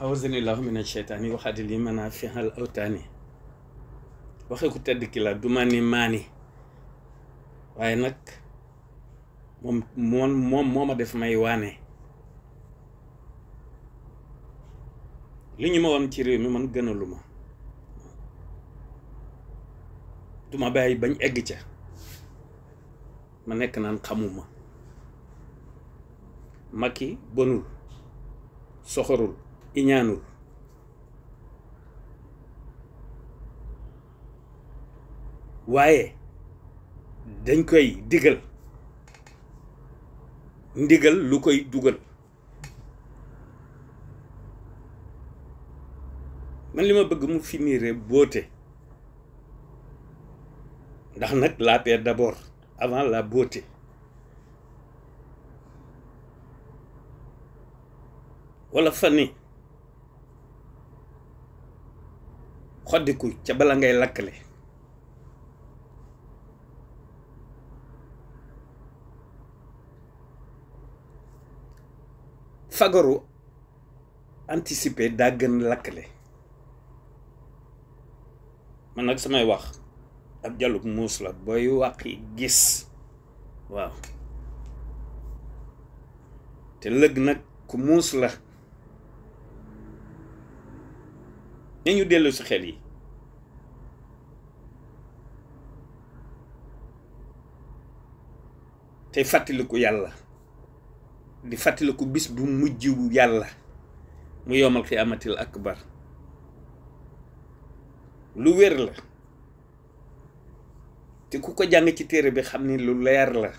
awzani llahu mina sheytaani waxaati li mën a fexal awtaani waxe ku tedd ki la du ma ni maani waaye nag moom moo ma def may waane li ñu ma woon ci réew mi man gënalu ma duma bàyyi bañ egg ca ma nekk naan xamuma Macky bonul soxorul iñaanul waaye dañ koy digal ndigal lu koy dugal man li ma bëgg mu finire beauté ndax nag la paix d'abord avant la beauté wala fani xoddiku ca bala ngay lakkale fagaru anticiper daa gën lakkale man nag samay wax ab jalub muus la booy wàqi gis waaw te lëg nag ku muus la ñu dellu si xel yi te fàttaliku yàlla di fàttaliku bis bu mujj yàlla mu yowmal xiyaamatil akbar lu wér la te ku ko jàng ci téere bi xam ni lu leer la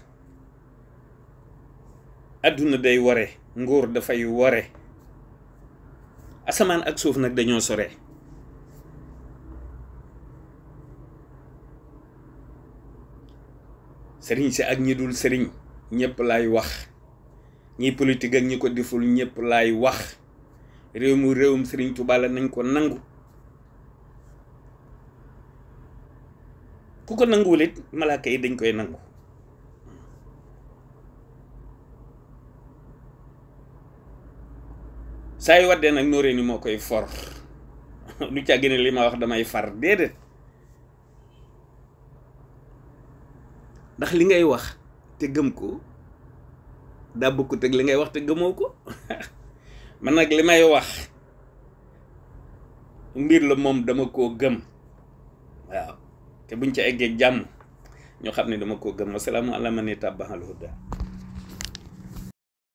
àdduna day wore nguur dafay wore asamaan ak suuf nag dañoo sore sëriñ si ak ñi dul sëriñ ñëpp laay wax ñi politique ak ñi ko deful ñëpp laay wax réew mu réewum sëriñ Tuubaa la nañ ko nangu ku ko nanguwul it malaaka yi dañ koy nangu saa yu waddee nag nooree ni moo koy for lu ca gën li ma wax damay far déedéet ndax li ngay wax te gëm ko daa bokkut ak li ngay wax te gëmoo ko man nag li may wax mbir la moom dama koo gëm waaw te buñ ca eggee jàmm ñoo xam ne dama koo gëm wasalaamu ala man ittabaal huda